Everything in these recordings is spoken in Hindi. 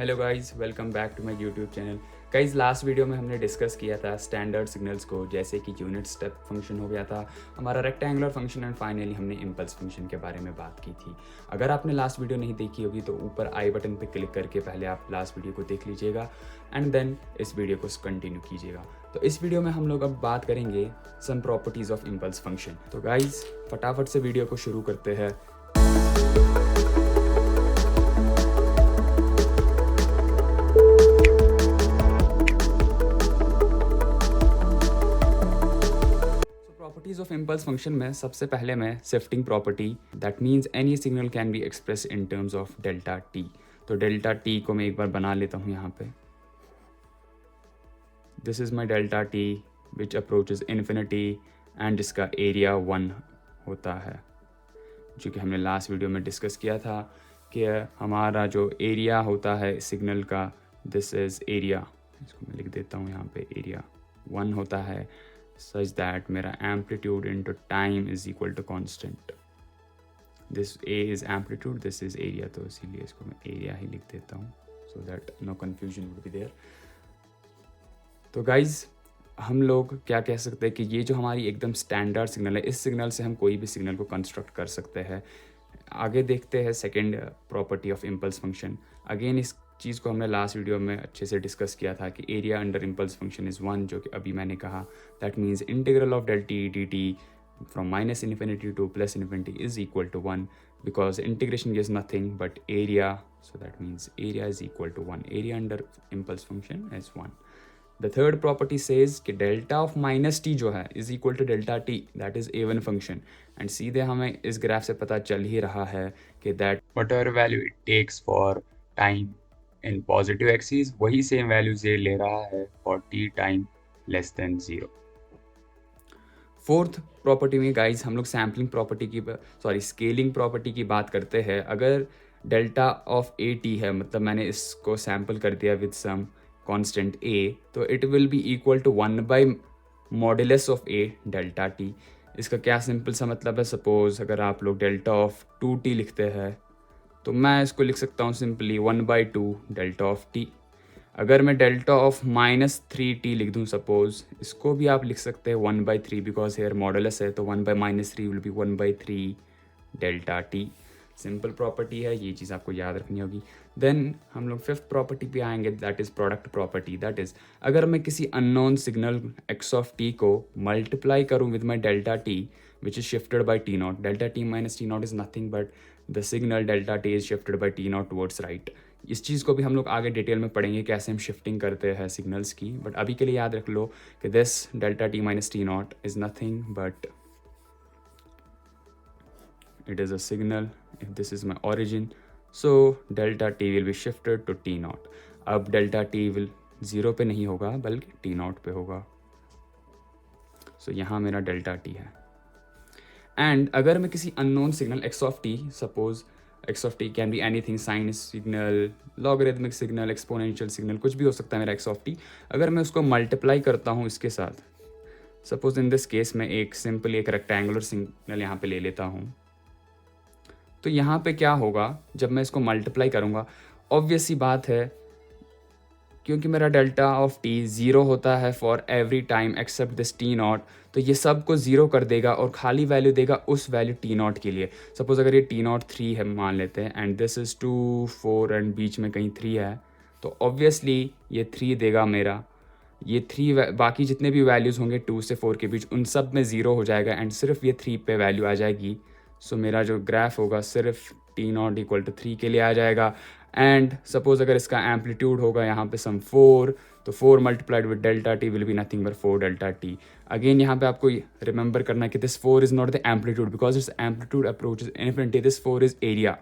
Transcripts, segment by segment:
Hello guys, welcome back to my YouTube channel. Guys, last video में हमने डिस्कस किया था स्टैंडर्ड सिग्नल्स को, जैसे कि यूनिट स्टेप फंक्शन हो गया था, हमारा रेक्टेंगुलर फंक्शन, एंड फाइनली हमने इम्पल्स फंक्शन के बारे में बात की थी। अगर आपने लास्ट वीडियो नहीं देखी होगी तो ऊपर आई बटन पे क्लिक करके पहले आप लास्ट वीडियो को देख लीजिएगा एंड देन इस वीडियो को कंटिन्यू कीजिएगा। तो इस वीडियो में हम लोग अब बात करेंगे सम प्रॉपर्टीज़ ऑफ इम्पल्स फंक्शन। तो गाइस, फटाफट से वीडियो को शुरू करते हैं। प्रॉपर्टीज ऑफ इम्पल्स फंक्शन में सबसे पहले मैं shifting property, that means any signal can be express in terms of delta T. तो डेल्टा टी को मैं एक बार बना लेता हूँ यहाँ पे। This is my delta T which approaches infinity and जिसका एरिया 1 होता है, जो कि हमने लास्ट वीडियो में डिस्कस किया था कि हमारा जो एरिया होता है सिग्नल का, दिस इज़ एरिया, इसको मैं लिख देता हूँ यहाँ पे, एरिया 1 होता है, such that मेरा amplitude into time is equal to constant. This A is amplitude, this is area, तो इसीलिए इसको मैं area ही लिख देता हूँ so that no confusion would be there. तो guys, हम लोग क्या कह सकते हैं कि ये जो हमारी एकदम स्टैंडर्ड सिग्नल है, इस सिग्नल से हम कोई भी सिग्नल को कंस्ट्रक्ट कर सकते हैं। आगे देखते हैं second property of impulse function. Again इस चीज़ को हमने लास्ट वीडियो में अच्छे से डिस्कस किया था कि area under impulse function is 1, जो कि अभी मैंने कहा, that means integral of del t d t from minus infinity to plus infinity is equal to 1, because integration is nothing but area, so that means area is equal to 1, area under impulse function is 1. The third property says कि डेल्टा ऑफ माइनस टी जो है is equal to delta t, that is a one function, and सीधे हमें इस ग्राफ से पता चल ही रहा है कि that whatever value it takes for time in positive axis, वही सेम वैल्यूज ये ले रहा है for t time less than 0. Fourth property में गाइज हम लोग सैम्पलिंग प्रॉपर्टी की स्केलिंग प्रॉपर्टी की बात करते हैं। अगर डेल्टा ऑफ ए टी है, मतलब मैंने इसको सैम्पल कर दिया विद सम कांस्टेंट a, तो it will be equal to 1 by modulus of a delta t. इसका क्या सिंपल सा मतलब है, सपोज अगर आप लोग डेल्टा ऑफ 2t लिखते हैं तो मैं इसको लिख सकता हूँ सिंपली 1/2 डेल्टा ऑफ t. अगर मैं डेल्टा ऑफ -3t लिख दूँ सपोज, इसको भी आप लिख सकते हैं 1/3, बिकॉज हेयर मॉडुलस है, तो 1/-3 will be 1/3 delta t. Simple property है, ये चीज़ आपको याद रखनी होगी. देन हम लोग फिफ्थ प्रॉपर्टी पे आएंगे, that is product property. That is अगर मैं किसी unknown signal x of t को मल्टीप्लाई करूँ with my delta t which is shifted by t not, delta t minus t not is nothing but the signal delta t is shifted by t not towards right. इस चीज़ को भी हम लोग आगे डिटेल में पढ़ेंगे कैसे हम शिफ्टिंग करते हैं सिग्नल्स की, बट अभी के लिए याद रख लो कि this delta t minus t not is nothing but it is a signal. If this is my origin, so delta t will be shifted to t naught. अब delta t will 0 पे नहीं होगा बल्कि t naught पे होगा. So यहाँ मेरा delta t है. And अगर मैं किसी unknown signal x of t, suppose x of t can be anything, sine signal, logarithmic signal, exponential signal, कुछ भी हो सकता है मेरा x of t. अगर मैं उसको मल्टीप्लाई करता हूँ इसके साथ, सपोज इन दिस केस मैं एक सिंपल एक रेक्टेंगुलर सिग्नल यहाँ पे ले लेता हूँ, तो यहाँ पे क्या होगा जब मैं इसको मल्टीप्लाई करूँगा, ऑब्वियस सी बात है, क्योंकि मेरा डेल्टा ऑफ टी 0 होता है for every time except this t not, तो ये सब को 0 कर देगा और खाली वैल्यू देगा उस वैल्यू टी नॉट के लिए. सपोज अगर ये टी नॉट 3 है मान लेते हैं, एंड दिस इज़ 2 4 एंड बीच में कहीं 3 है, तो ऑब्वियसली ये 3 देगा मेरा. ये 3 बाकी जितने भी वैल्यूज़ होंगे 2 से 4 के बीच, उन सब में 0 हो जाएगा एंड सिर्फ ये 3 पे वैल्यू आ जाएगी. सो मेरा जो ग्राफ होगा सिर्फ टी नॉट इक्वल टू 3 के लिए आ जाएगा. एंड सपोज अगर इसका एम्पलीट्यूड होगा यहाँ पे सम 4, तो 4 multiplied with delta T will be nothing but 4 delta T. Again यहाँ पे आपको रिमेंबर करना है कि this 4 is not the amplitude, because it's amplitude approaches infinity, this 4 is area.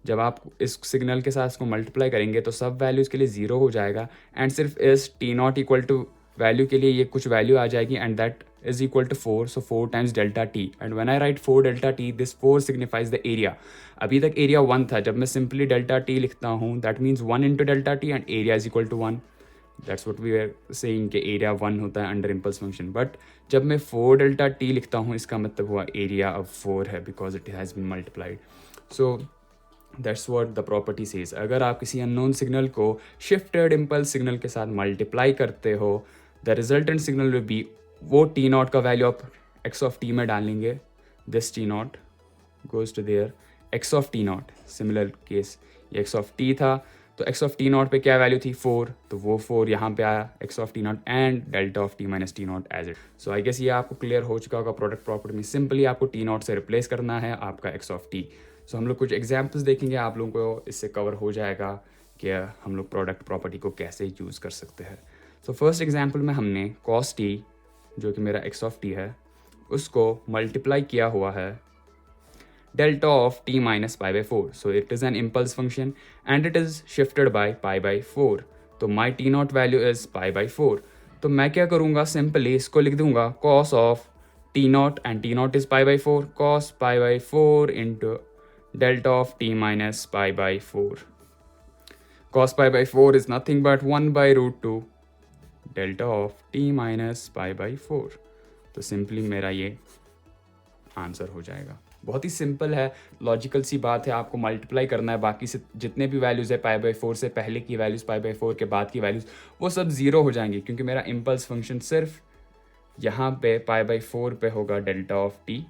जब आप इस सिग्नल के साथ इसको मल्टीप्लाई करेंगे तो सब वैल्यूज़ के लिए 0 हो जाएगा एंड सिर्फ इस t not equal to value के लिए ये कुछ वैल्यू आ जाएगी and that is equal to 4, so 4 times delta t, and when I write 4 delta t, this 4 signifies the area. अभी तक एरिया 1 था, जब मैं सिंपली डेल्टा t लिखता हूँ that means 1 into delta t and area is equal to 1. That's what we are saying कि एरिया 1 होता है अंडर इम्पल्स फंक्शन. बट जब मैं 4 डेल्टा t लिखता हूँ इसका मतलब हुआ एरिया अब 4 है, because it has been multiplied. So that's what the property says. अगर आप किसी अननोन सिग्नल को शिफ्टेड इम्पल्स सिग्नल के साथ मल्टीप्लाई करते हो, the resultant signal will be, वो टी नॉट का वैल्यू आप एक्स ऑफ टी में डालेंगे, this t not goes to there, x of t not, similar case ये एक्स ऑफ टी था, तो एक्स ऑफ टी नॉट पे क्या वैल्यू थी 4, तो वो 4 यहाँ पे आया, x of t not and delta of t minus t not as it. So I guess ये आपको क्लियर हो चुका होगा प्रोडक्ट प्रॉपर्टी में, सिंपली आपको टी नॉट से रिप्लेस करना है आपका एक्स ऑफ टी। सो हम लोग कुछ एग्जाम्पल्स देखेंगे, आप लोगों को इससे कवर हो जाएगा कि हम लोग प्रोडक्ट प्रॉपर्टी को कैसे यूज़ कर सकते हैं। सो फर्स्ट एग्जाम्पल में हमने कॉस टी, जो कि मेरा एक्स ऑफ टी है, उसको मल्टीप्लाई किया हुआ है delta of t minus pi by 4. So it is an impulse function and it is shifted by pi by 4. तो my t naught value is pi by 4. तो मैं क्या करूँगा, सिंपली इसको लिख दूंगा cos of t naught and t naught is pi by 4, cos pi by 4 into delta of t minus pi by 4. Cos pi by 4 is nothing but 1 by root 2 delta of t minus pi by 4. तो सिंपली मेरा ये आंसर हो जाएगा। बहुत ही सिंपल है, लॉजिकल सी बात है, आपको मल्टीप्लाई करना है, बाकी से जितने भी वैल्यूज़ है पाई बाई 4 से पहले की वैल्यूज़, पाई बाई 4 के बाद की वैल्यूज़, वो सब ज़ीरो हो जाएंगी, क्योंकि मेरा इम्पल्स फंक्शन सिर्फ यहाँ पे पाई बाई 4 पे होगा डेल्टा ऑफ टी।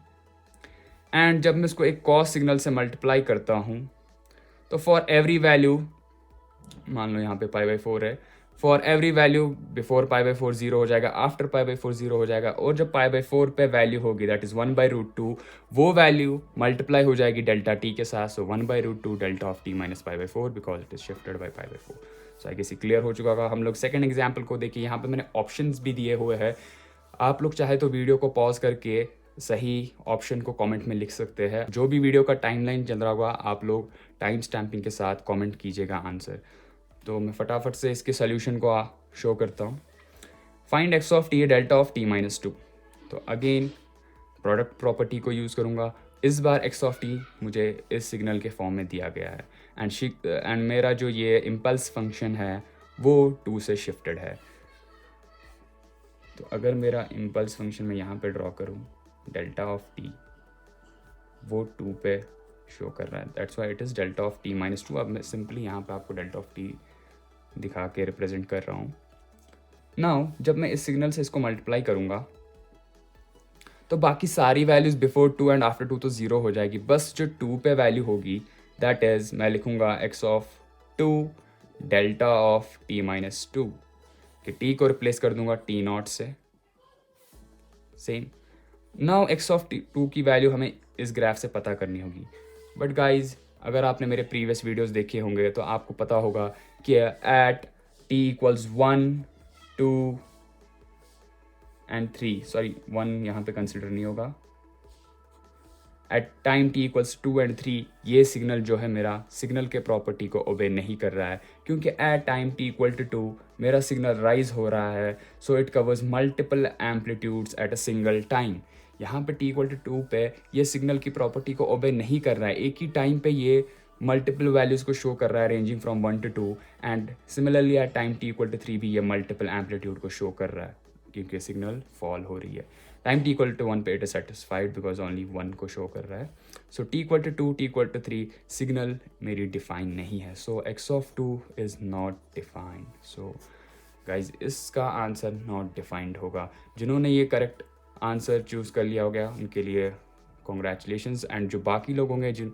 एंड जब मैं इसको एक कॉस सिग्नल से मल्टीप्लाई करता हूँ, तो फॉर एवरी वैल्यू, मान लो यहाँ पे पाई बाई 4 है, for every value before pi by 4 zero हो जाएगा, आफ्टर पाई बाई 4 जीरो हो जाएगा, और जब पाई बाई 4 पे वैल्यू होगी दैट इज़ 1 बाई रूट 2, वो वैल्यू मल्टीप्लाई हो जाएगी डेल्टा टी के साथ, so 1 by root 2 delta of t minus pi by 4 because it is shifted by pi by 4। So I guess ये क्लियर हो चुका होगा। हम लोग सेकंड एग्जाम्पल को देखिए, यहाँ पे मैंने ऑप्शंस भी दिए हुए हैं, आप लोग चाहे तो वीडियो को पॉज करके सही ऑप्शन को कमेंट में लिख सकते हैं। जो भी वीडियो का टाइमलाइन चल रहा होगा आप लोग टाइम स्टैम्पिंग के साथ कमेंट कीजिएगा आंसर। तो मैं फटाफट से इसके सोल्यूशन को शो करता हूँ। Find x of T delta of t minus 2। तो अगेन प्रोडक्ट प्रॉपर्टी को यूज़ करूँगा। इस बार एक्स ऑफ टी मुझे इस सिग्नल के फॉर्म में दिया गया है एंड मेरा जो ये इम्पल्स फंक्शन है वो 2 से शिफ्टेड है। तो अगर मेरा इम्पल्स फंक्शन मैं यहाँ पे ड्रॉ करूँ, डेल्टा ऑफ टी वो 2 पे शो कर रहा है, that's why it is delta of t minus 2। अब मैं सिंपली यहाँ पे आपको डेल्टा ऑफ टी दिखा के रिप्रेजेंट कर रहा हूँ। नाउ जब मैं इस सिग्नल से इसको मल्टीप्लाई करूँगा तो बाकी सारी वैल्यूज़ बिफोर 2 एंड आफ्टर 2 तो ज़ीरो हो जाएगी, बस जो 2 पे वैल्यू होगी दैट इज़ मैं लिखूँगा x of 2 delta of t minus 2, कि टी को रिप्लेस कर दूंगा टी नॉट से, सेम। नाउ एक्स ऑफ 2 की वैल्यू हमें इस ग्राफ से पता करनी होगी, बट गाइज अगर आपने मेरे प्रीवियस वीडियोस देखे होंगे तो आपको पता होगा कि at t equals 1 2 and 3, sorry 1 यहाँ पे कंसिडर नहीं होगा, at time t equals 2 and 3 ये सिग्नल जो है मेरा सिग्नल के प्रॉपर्टी को ओबे नहीं कर रहा है, क्योंकि at time t equal to 2 मेरा सिग्नल राइज हो रहा है, so it covers multiple amplitudes at a single time. यहाँ पे टी इक्वल टू 2 पे ये सिग्नल की प्रॉपर्टी को ओबे नहीं कर रहा है, एक ही टाइम पे ये मल्टीपल वैल्यूज़ को शो कर रहा है ranging from 1 to 2, and similarly at time t equal to 3 भी ये मल्टीपल एम्पलीट्यूड को शो कर रहा है क्योंकि सिग्नल फॉल हो रही है। टाइम टी इक्वल टू 1 पे it is satisfied because only 1 को शो कर रहा है। So T equal to 2 T equal to 3 signal मेरी डिफाइन नहीं है, so X of 2 is not defined. So guys इसका आंसर नॉट डिफाइंड होगा। जिन्होंने ये करेक्ट आंसर चूज़ कर लिया हो गया उनके लिए कॉन्ग्रेचुलेशंस, एंड जो बाकी लोग होंगे जिन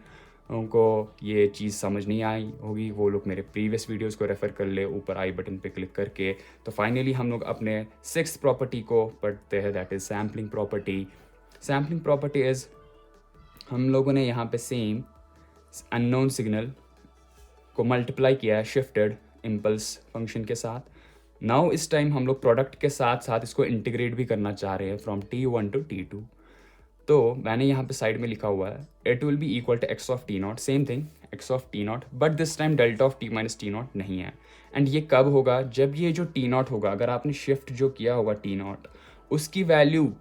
उनको ये चीज़ समझ नहीं आई होगी वो लोग मेरे प्रीवियस वीडियोस को रेफ़र कर ले ऊपर आई बटन पे क्लिक करके। तो फाइनली हम लोग अपने 6th प्रॉपर्टी को पढ़ते हैं, that is sampling property. Sampling property is हम लोगों ने यहाँ पे सेम अननोन सिग्नल को मल्टीप्लाई किया है शिफ्टेड इम्पल्स फंक्शन के साथ। नाउ इस टाइम हम लोग प्रोडक्ट के साथ साथ इसको इंटीग्रेट भी करना चाह रहे हैं फ्रॉम T1 to T2। तो मैंने यहाँ पे साइड में लिखा हुआ है it will be equal to x of t not, same thing x of t not, but this time delta of t minus t not नहीं है। एंड ये कब होगा, जब ये जो टी नॉट होगा, अगर आपने शिफ्ट जो किया होगा टी नॉट उसकी वैल्यू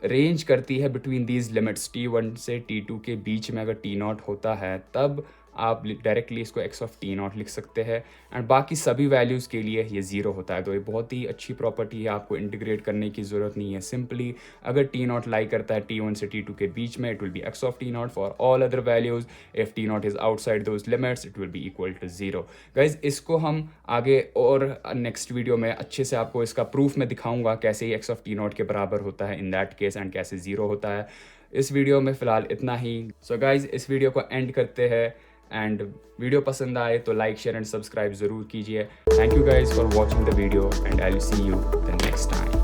रेंज करती है बिटवीन दीज लिमिट्स, T1 से T2 के बीच में अगर टी नॉट होता है तब आप डायरेक्टली इसको एक्स ऑफ टी नॉट लिख सकते हैं एंड बाकी सभी वैल्यूज़ के लिए ये 0 होता है। तो ये बहुत ही अच्छी प्रॉपर्टी है, आपको इंटीग्रेट करने की ज़रूरत नहीं है। सिंपली अगर टी नॉट लाई करता है T1 से T2 के बीच में, it will be x of t not for all other values. If t not is outside those limits it will be equal to 0। Guys इसको हम आगे और नेक्स्ट वीडियो में अच्छे से आपको इसका प्रूफ में दिखाऊंगा कैसे ये एक्स ऑफ टी नॉट के बराबर होता है इन दैट केस एंड कैसे 0 होता है। इस वीडियो में फ़िलहाल इतना ही। सो गाइज इस वीडियो को एंड करते हैं एंड वीडियो पसंद आए तो लाइक शेयर एंड सब्सक्राइब ज़रूर कीजिए। Thank you guys for watching the video and I will see you the next time.